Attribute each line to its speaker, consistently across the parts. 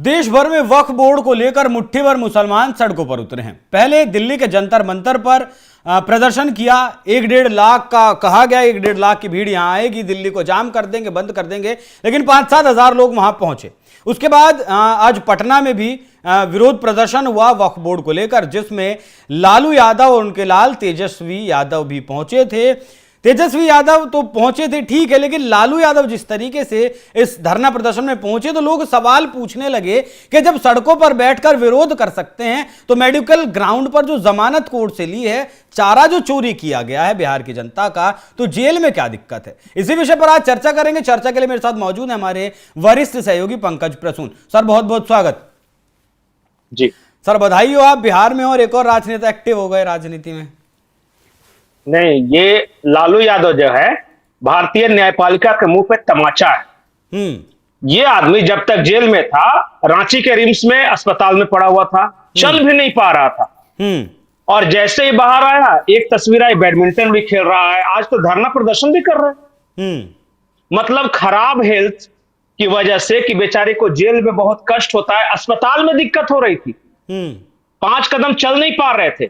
Speaker 1: देश भर में वक्फ बोर्ड को लेकर मुट्ठी भर मुसलमान सड़कों पर उतरे हैं। पहले दिल्ली के जंतर मंतर पर प्रदर्शन किया। 1-1.5 लाख का कहा गया, 1-1.5 लाख की भीड़ यहां आएगी, दिल्ली को जाम कर देंगे, बंद कर देंगे, लेकिन 5-7 हजार लोग वहां पहुंचे। उसके बाद आज पटना में भी विरोध प्रदर्शन हुआ वक्फ बोर्ड को लेकर, जिसमें लालू यादव और उनके लाल तेजस्वी यादव भी पहुंचे थे। तेजस्वी यादव तो पहुंचे थे, ठीक है, लेकिन लालू यादव जिस तरीके से इस धरना प्रदर्शन में पहुंचे तो लोग सवाल पूछने लगे कि जब सड़कों पर बैठकर विरोध कर सकते हैं तो मेडिकल ग्राउंड पर जो जमानत कोर्ट से ली है, चारा जो चोरी किया गया है बिहार की जनता का, तो जेल में क्या दिक्कत है। इसी विषय पर आज चर्चा करेंगे। चर्चा के लिए मेरे साथ मौजूद है हमारे वरिष्ठ सहयोगी पंकज प्रसून। सर, बहुत बहुत स्वागत।
Speaker 2: जी
Speaker 1: सर, बधाई हो, आप बिहार में और एक और राजनेता एक्टिव हो गए राजनीति में।
Speaker 2: नहीं, ये लालू यादव जो है भारतीय न्यायपालिका के मुंह पे तमाचा है। ये आदमी जब तक जेल में था, रांची के रिम्स में अस्पताल में पड़ा हुआ था, चल भी नहीं पा रहा था। और जैसे ही बाहर आया, एक तस्वीर आई, बैडमिंटन भी खेल रहा है, आज तो धरना प्रदर्शन भी कर रहा है। मतलब खराब हेल्थ की वजह से कि बेचारे को जेल में बहुत कष्ट होता है, अस्पताल में दिक्कत हो रही थी, 5 कदम चल नहीं पा रहे थे,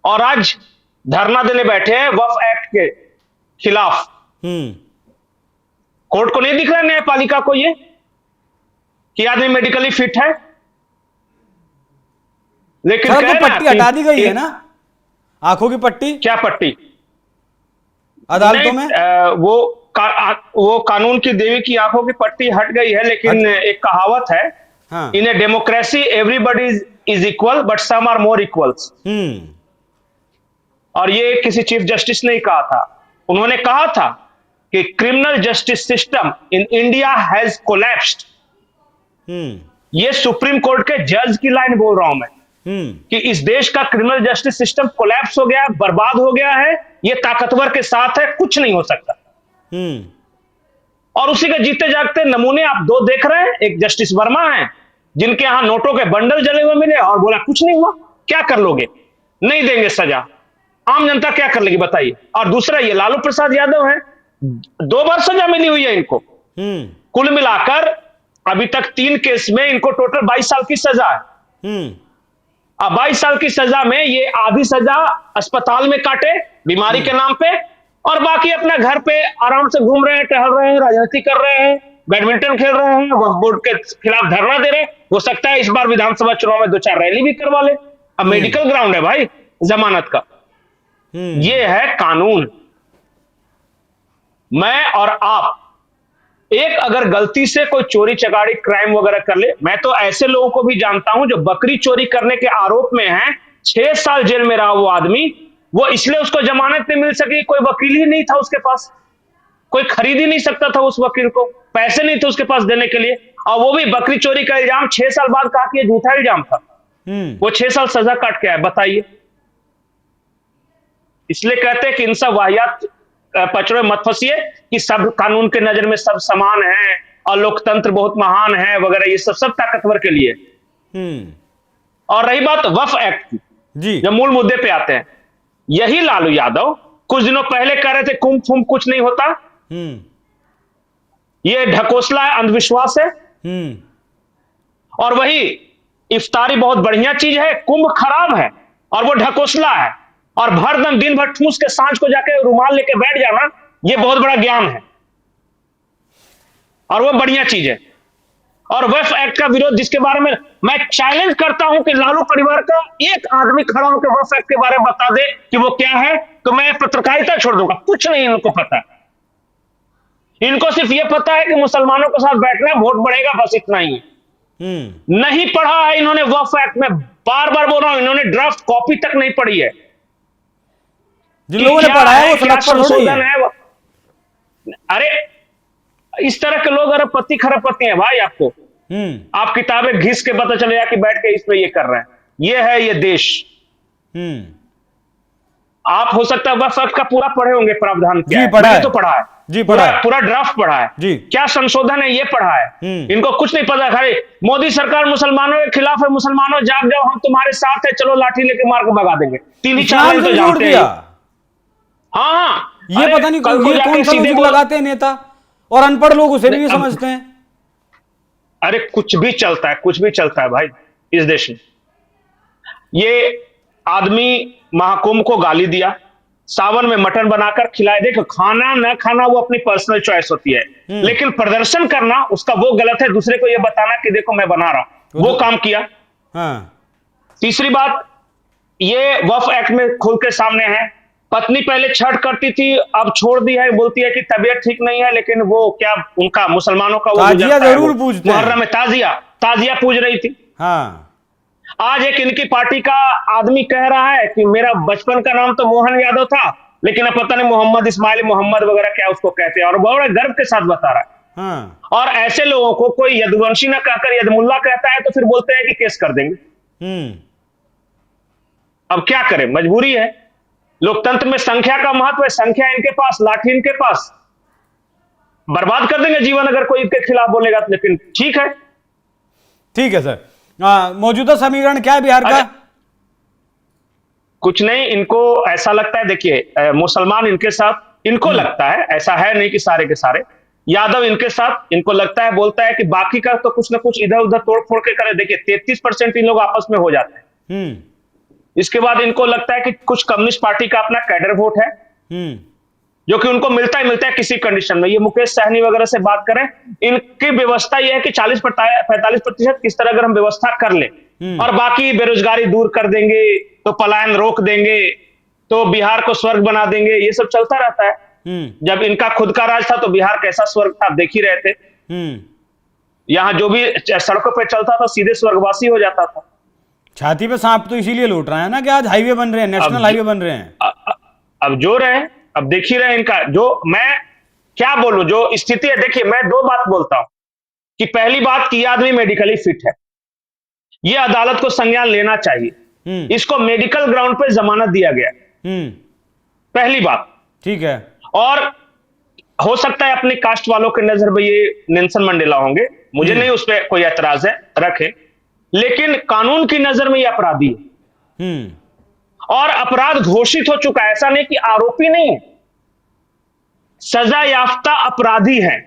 Speaker 2: और आज धरना देने बैठे हैं वक्फ एक्ट के खिलाफ। कोर्ट को नहीं दिख रहा, न्यायपालिका को, ये कि आदमी मेडिकली फिट है, लेकिन
Speaker 1: तो पट्टी हटा दी गई है ना, आंखों की पट्टी।
Speaker 2: क्या पट्टी?
Speaker 1: अदालतों में
Speaker 2: वो कानून की देवी की आंखों की पट्टी हट गई है, लेकिन एक कहावत है, in a democracy everybody is equal but some are more equals. और ये किसी चीफ जस्टिस ने कहा था। उन्होंने कहा था कि criminal justice system in India has collapsed. ये सुप्रीम कोर्ट के जज की लाइन बोल रहा हूं मैं, कि इस देश का क्रिमिनल जस्टिस सिस्टम कोलैप्स हो गया, बर्बाद हो गया है, ये ताकतवर के साथ है, कुछ नहीं हो सकता। और उसी के जीते जागते नमूने आप 2 देख रहे हैं। एक जस्टिस वर्मा है, जिनके यहां नोटों के बंडल जले हुए मिले और बोला कुछ नहीं हुआ। क्या कर लोगे? नहीं देंगे सजा, आम जनता क्या कर लेगी बताइए। और दूसरा ये लालू प्रसाद यादव है, 2 बार सजा मिली हुई है इनको। कुल मिलाकर अभी तक 3 केस में इनको टोटल 22 साल की सजा है। अब 22 साल की सजा में ये आधी सजा अस्पताल में काटे बीमारी के नाम पे, और बाकी अपना घर पे आराम से घूम रहे हैं, टहल रहे हैं, राजनीति कर रहे हैं, बैडमिंटन खेल रहे हैं, वक्फ बोर्ड के खिलाफ धरना दे रहे हैं। हो सकता है इस बार विधानसभा चुनाव में 2-4 रैली भी करवा ले। अब मेडिकल ग्राउंड है भाई जमानत का। ये है कानून। मैं और आप, एक अगर गलती से कोई चोरी चकारी क्राइम वगैरह कर ले, मैं तो ऐसे लोगों को भी जानता हूं जो बकरी चोरी करने के आरोप में है, 6 साल जेल में रहा वो आदमी। वो इसलिए उसको जमानत नहीं मिल सकी, कोई वकील ही नहीं था उसके पास, कोई खरीद ही नहीं सकता था उस वकील को, पैसे नहीं थे उसके पास देने के लिए, और वो भी बकरी चोरी का इल्जाम 6 साल बाद कहा कि ये झूठा इल्जाम था। वो 6 साल सजा काट के आया, बताइए। इसलिए कहते हैं कि इन सब वाहियात पचड़े मत फंसिए कि सब कानून के नजर में सब समान हैं और लोकतंत्र बहुत महान है वगैरह, ये सब ताकतवर के लिए। और रही बात वक्फ एक्ट की, जी, जब मूल मुद्दे पे आते हैं, यही लालू यादव कुछ दिनों पहले कह रहे थे कुंभ फुंभ कुछ नहीं होता, ये ढकोसला है, अंधविश्वास है। और वही इफ्तारी बहुत बढ़िया चीज है, कुंभ खराब है और वो ढकोसला है। और भरदम दिन भर ठूस के सांझ को जाके रुमाल लेके बैठ जाना, ये बहुत बड़ा ज्ञान है और वो बढ़िया चीज है। और वक्फ एक्ट का विरोध, जिसके बारे में मैं चैलेंज करता हूं कि लालू परिवार का एक आदमी खड़ा होकर वक्फ एक्ट के बारे में बता दे कि वो क्या है, तो मैं पत्रकारिता छोड़ दूंगा। कुछ नहीं इनको पता है। इनको सिर्फ ये पता है कि मुसलमानों के साथ बैठना, वोट बढ़ेगा, बस इतना ही है। नहीं पढ़ा है इन्होंने वक्फ एक्ट में, बार बार बोल रहा हूं, इन्होंने ड्राफ्ट कॉपी तक नहीं पढ़ी है।
Speaker 1: जिन लोगों ने पढ़ा है वो सड़क पर
Speaker 2: संशोधन है। अरे इस तरह के लोग अरबपति खरबपति हैं भाई। आपको आप किताबें घिस के पता चलेगा कि बैठ के इसमें ये कर रहे हैं। ये है ये देश। आप हो सकता है वक्फ एक्ट का पूरा पढ़े होंगे, प्रावधान क्या है, मैंने तो पढ़ा है जी, पढ़ा है, पूरा ड्राफ्ट पढ़ा है जी, क्या संशोधन है ये पढ़ा है। इनको कुछ नहीं पता। खाली मोदी सरकार मुसलमानों के खिलाफ है, मुसलमानों जाग जाओ, हम तुम्हारे साथ है, चलो लाठी लेके मार के भगा देंगे। 3-4 तो जानते हैं। हाँ,
Speaker 1: ये पता नहीं ये कौन सा म्यूजिक लगाते हैं नेता, और अनपढ़ लोग उसे भी समझते हैं।
Speaker 2: अरे कुछ भी चलता है, कुछ भी चलता है भाई इस देश में। ये आदमी महाकुंभ को गाली दिया, सावन में मटन बनाकर खिलाए। देखो, खाना न खाना वो अपनी पर्सनल चॉइस होती है, लेकिन प्रदर्शन करना उसका वो गलत है, दूसरे को ये बताना कि देखो मैं बना रहा हूं, वो काम किया।
Speaker 1: हाँ।
Speaker 2: तीसरी बात, ये वफ एक्ट में खुल के सामने है। पत्नी पहले छठ करती थी, अब छोड़ दी है, बोलती है कि तबीयत ठीक नहीं है, लेकिन वो क्या उनका मुसलमानों का वो
Speaker 1: ताजिया
Speaker 2: गुजरता है,
Speaker 1: जरूर
Speaker 2: वो
Speaker 1: पूजते हैं।
Speaker 2: मुहर्रम में ताजिया ताजिया पूज रही थी।
Speaker 1: हाँ।
Speaker 2: आज एक इनकी पार्टी का आदमी कह रहा है कि मेरा बचपन का नाम तो मोहन यादव था, लेकिन अब पता नहीं मोहम्मद इस्माइल मोहम्मद वगैरह क्या उसको कहते हैं, और बड़े गर्व के साथ बता रहा है।
Speaker 1: हाँ।
Speaker 2: और ऐसे लोगों को कोई यदुवंशी ना कहकर यदमुल्ला कहता है तो फिर बोलते हैं कि केस कर देंगे। अब क्या करें, मजबूरी है। लोकतंत्र में संख्या का महत्व है, संख्या इनके पास, लाठी इनके पास, बर्बाद कर देंगे जीवन अगर कोई इनके खिलाफ बोलेगा। लेकिन ठीक है,
Speaker 1: ठीक है सर। मौजूदा समीकरण क्या है बिहार का?
Speaker 2: कुछ नहीं, इनको ऐसा लगता है, देखिए मुसलमान इनके साथ, इनको लगता है, ऐसा है नहीं कि सारे के सारे, यादव इनके साथ, इनको लगता है, बोलता है कि बाकी का तो कुछ ना कुछ इधर उधर तोड़ फोड़ के करे। देखिए 33% इन लोग आपस में हो जाते हैं। इसके बाद इनको लगता है कि कुछ कम्युनिस्ट पार्टी का अपना कैडर वोट है, जो कि उनको मिलता ही किसी कंडीशन में। ये मुकेश सहनी वगैरह से बात करें, इनकी व्यवस्था यह है कि 40-45% किस तरह अगर हम व्यवस्था कर ले और बाकी बेरोजगारी दूर कर देंगे, तो पलायन रोक देंगे, तो बिहार को स्वर्ग बना देंगे, ये सब चलता रहता है। जब इनका खुद का राज था तो बिहार कैसा स्वर्ग था आप देख ही रहे थे। यहां जो भी सड़कों पर चलता था सीधे स्वर्गवासी हो जाता था।
Speaker 1: छाती पे सांप तो इसीलिए लूट रहा है ना कि आज हाईवे बन रहे हैं, नेशनल हाईवे बन रहे हैं।
Speaker 2: अब जो रहे, अब देख ही रहे इनका, जो मैं क्या बोलूं, जो स्थिति है। देखिए मैं दो बात बोलता हूं कि पहली बात कि यह आदमी मेडिकली फिट है, यह अदालत को संज्ञान लेना चाहिए, इसको मेडिकल ग्राउंड पे जमानत दिया गया, पहली बात,
Speaker 1: ठीक है।
Speaker 2: और हो सकता है अपनी कास्ट वालों के नजर में ये नेल्सन मंडेला होंगे, मुझे नहीं उस पर कोई एतराज है, रखे, लेकिन कानून की नजर में ये अपराधी है और अपराध घोषित हो चुका है। ऐसा नहीं कि आरोपी नहीं है, सजा याफ्ता अपराधी है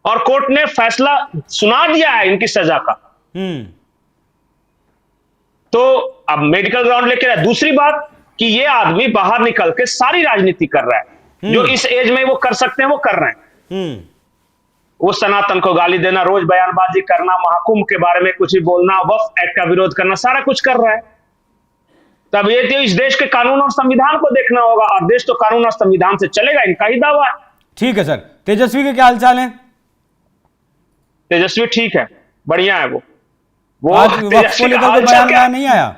Speaker 2: और कोर्ट ने फैसला सुना दिया है इनकी सजा का। तो अब मेडिकल ग्राउंड लेके, दूसरी बात कि ये आदमी बाहर निकल के सारी राजनीति कर रहा है, जो इस एज में वो कर सकते हैं वो कर रहे हैं। वो सनातन को गाली देना, रोज बयानबाजी करना, महाकुंभ के बारे में कुछ ही बोलना, वक्फ एक्ट का विरोध करना, सारा कुछ कर रहा है। तब ये तो इस देश के कानून और संविधान को देखना होगा, और देश तो कानून और संविधान से चलेगा, इनका ही दावा है।
Speaker 1: ठीक है सर। तेजस्वी के क्या हालचाल है?
Speaker 2: तेजस्वी ठीक है, बढ़िया है। वो
Speaker 1: आज वक्फ को लेकर कोई बयान नहीं आया?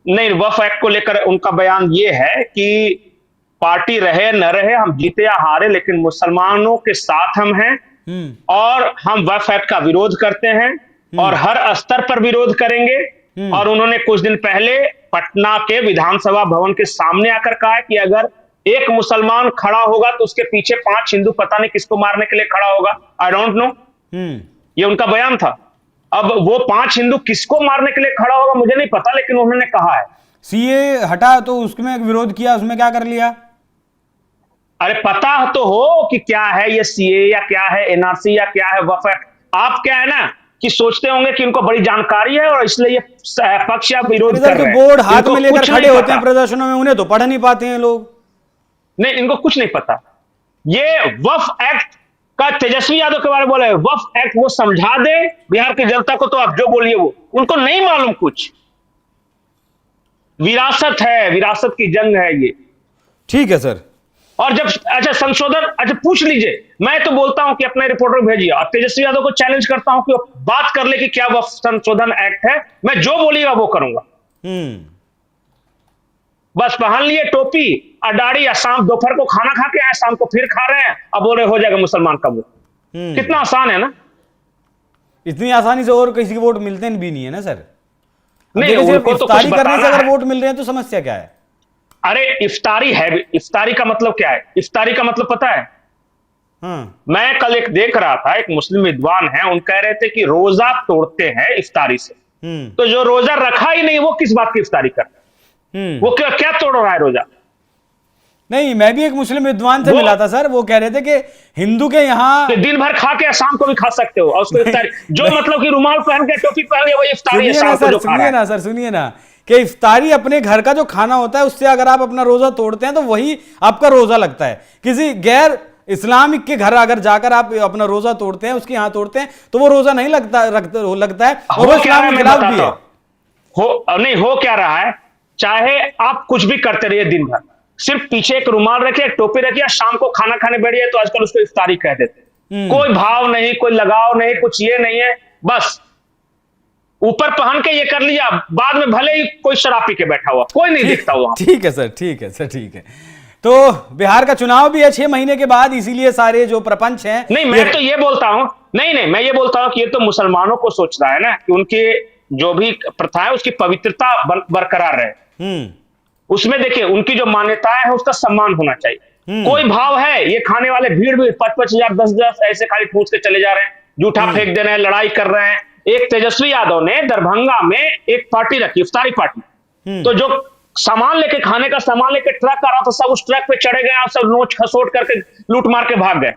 Speaker 2: नहीं, वक्फ एक्ट को लेकर उनका बयान ये है कि पार्टी रहे न रहे, हम जीते या हारे, लेकिन मुसलमानों के साथ हम हैं और हम वक्फ एक्ट का विरोध करते हैं और हर स्तर पर विरोध करेंगे। और उन्होंने कुछ दिन पहले पटना के विधानसभा भवन के सामने आकर कहा कि अगर एक मुसलमान खड़ा होगा तो उसके पीछे 5 हिंदू पता नहीं किसको मारने के लिए खड़ा होगा। आई डोंट नो, ये उनका बयान था। अब वो 5 हिंदू किसको मारने के लिए खड़ा होगा मुझे नहीं पता, लेकिन उन्होंने कहा है।
Speaker 1: सीए हटा तो उसमें विरोध किया, उसमें क्या कर लिया?
Speaker 2: अरे पता तो हो कि क्या है ये सीए या क्या है एनआरसी या क्या है वक्फ एक्ट। आप क्या है ना कि सोचते होंगे कि इनको बड़ी जानकारी है और इसलिए ये पक्ष या विरोध कर रहे हैं।
Speaker 1: बोर्ड हाथ में लेकर खड़े होते हैं प्रदर्शनों में, उन्हें तो पढ़ नहीं पाते हैं लोग।
Speaker 2: नहीं, इनको कुछ नहीं पता। ये वक्फ एक्ट का तेजस्वी यादव के बारे में बोले, वक्फ एक्ट वो समझा दे बिहार की जनता को, तो आप जो बोलिए वो, उनको नहीं मालूम कुछ। विरासत है, विरासत की जंग है ये। ठीक
Speaker 1: है सर।
Speaker 2: और जब अच्छा संशोधन, अच्छा पूछ लीजिए, मैं तो बोलता हूं कि अपने रिपोर्टर भेजिए और तेजस्वी यादव को चैलेंज करता हूं कि वो बात कर ले कि क्या वह संशोधन एक्ट है, मैं जो बोलिएगा वो करूंगा। बस पहन लिए टोपी और दाढ़ी, या शाम दोपहर को खाना खा के आए, शाम को फिर खा रहे हैं, अब बोल रहे हो जाएगा मुसलमान का वोट। कितना आसान है ना।
Speaker 1: इतनी आसानी से और किसी के वोट मिलते भी नहीं है ना सर।
Speaker 2: नहीं, उनको तो कुछ
Speaker 1: करने से अगर वोट मिल रहे हैं तो समस्या क्या है?
Speaker 2: अरे इफ्तारी है, इफ्तारी का मतलब क्या है? इफ्तारी का मतलब पता है? मैं कल एक देख रहा था, एक मुस्लिम विद्वान है, उन कह रहे थे कि रोजा तोड़ते हैं इफ्तारी से। तो जो रोजा रखा ही नहीं वो किस बात की इफ्तारी करता है? वो क्या तोड़ रहा है रोजा?
Speaker 1: नहीं, मैं भी एक मुस्लिम विद्वान से मिला था सर, वो कह रहे थे कि हिंदू के यहाँ
Speaker 2: दिन भर खा के शाम को भी खा सकते हो और उसको इफ्तारी जो मतलब कि रुमाल पहन के टोपी पहन के वही इफ्तारी है शाम को जो खा रहा है।
Speaker 1: सुनिए ना कि इफ्तारी अपने घर का जो खाना होता है उससे अगर आप अपना रोजा तोड़ते हैं तो वही आपका रोजा लगता है। किसी गैर इस्लामिक के घर अगर जाकर आप अपना रोजा तोड़ते हैं, उसके यहाँ तोड़ते हैं, तो वो रोजा नहीं लगता है और वो इस्लाम के खिलाफ भी है।
Speaker 2: हो क्या रहा है, चाहे आप कुछ भी करते रहिए दिन भर, सिर्फ पीछे एक रुमाल रखिए, एक टोपी रखिए, शाम को खाना खाने बैठिए तो आजकल उसको इफ्तारी कह देते। कोई भाव नहीं, कोई लगाव नहीं, कुछ ये नहीं है, बस ऊपर पहन के ये कर लिया, बाद में भले ही कोई शराब पी के बैठा हुआ कोई नहीं दिखता हुआ।
Speaker 1: ठीक है सर, ठीक है सर, ठीक है। तो बिहार का चुनाव भी है 6 महीने के बाद, इसीलिए सारे जो प्रपंच हैं।
Speaker 2: नहीं, मैं तो ये बोलता हूं, नहीं, मैं ये बोलता हूं कि ये तो मुसलमानों को सोच रहा है ना कि उनके जो भी प्रथा है उसकी पवित्रता बरकरार रहे। उसमें देखिए उनकी जो मान्यताएं है उसका सम्मान होना चाहिए। कोई भाव है, ये खाने वाले भीड़ भी 5-5 हजार 10-10 ऐसे खाली पूछ के चले जा रहे हैं, जूठा फेंक दे रहे हैं, लड़ाई कर रहे हैं। एक तेजस्वी यादव ने दरभंगा में एक पार्टी रखी, इफ्तारी पार्टी, तो जो सामान लेके, खाने का सामान लेके ट्रक आ रहा था, सब उस ट्रक पे चढ़े गए, आप सब नोच खसोट करके लूट मार के भाग गए।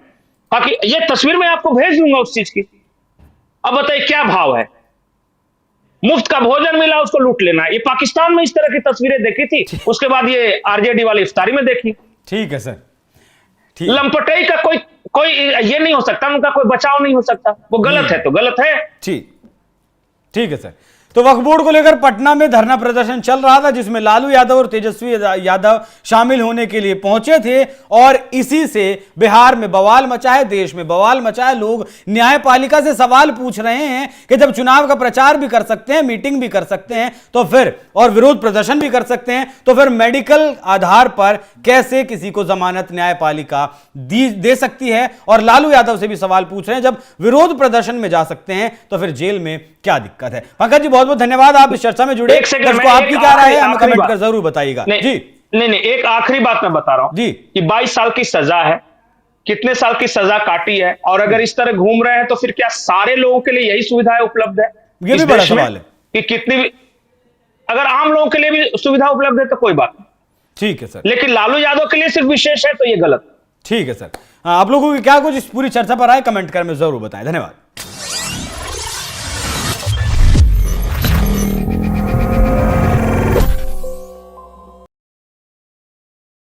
Speaker 2: बाकी ये तस्वीर मैं आपको भेज दूंगा उस चीज की। अब बताइए क्या भाव है, मुफ्त का भोजन मिला उसको लूट लेना। ये पाकिस्तान में इस तरह की तस्वीरें देखी थी, उसके बाद ये आरजेडी वाली इफ्तारी में देखी।
Speaker 1: ठीक है सर,
Speaker 2: लंपटई का कोई ये नहीं हो सकता, उनका कोई बचाव नहीं हो सकता, वो गलत है तो गलत है।
Speaker 1: ठीक है सर। तो वक्फ बोर्ड को लेकर पटना में धरना प्रदर्शन चल रहा था, जिसमें लालू यादव और तेजस्वी यादव शामिल होने के लिए पहुंचे थे और इसी से बिहार में बवाल मचा है, देश में बवाल मचा है। लोग न्यायपालिका से सवाल पूछ रहे हैं कि जब चुनाव का प्रचार भी कर सकते हैं, मीटिंग भी कर सकते हैं, तो फिर और विरोध प्रदर्शन भी कर सकते हैं, तो फिर मेडिकल आधार पर कैसे किसी को जमानत न्यायपालिका दे सकती है। और लालू यादव से भी सवाल पूछ रहे हैं, जब विरोध प्रदर्शन में जा सकते हैं तो फिर जेल में क्या दिक्कत है। पंकज जी बहुत बहुत धन्यवाद, आप इस चर्चा में जुड़े। आपकी क्या राय है, हमें कमेंट कर जरूर बताइएगा। जी
Speaker 2: नहीं, एक आखिरी बात मैं बता रहा हूं
Speaker 1: जी
Speaker 2: कि 22 साल की सजा है, कितने साल की सजा काटी है, और अगर इस तरह घूम रहे हैं तो फिर क्या सारे लोगों के लिए यही सुविधाएं उपलब्ध है?
Speaker 1: ये भी बड़ा सवाल है
Speaker 2: कि कितनी भी अगर आम लोगों के लिए भी सुविधा उपलब्ध है तो कोई बात नहीं,
Speaker 1: ठीक है सर,
Speaker 2: लेकिन लालू यादव के लिए सिर्फ विशेष है तो ये गलत।
Speaker 1: ठीक है सर। आप लोगों की क्या कुछ इस पूरी चर्चा पर आए, कमेंट कर में जरूर बताएं। धन्यवाद।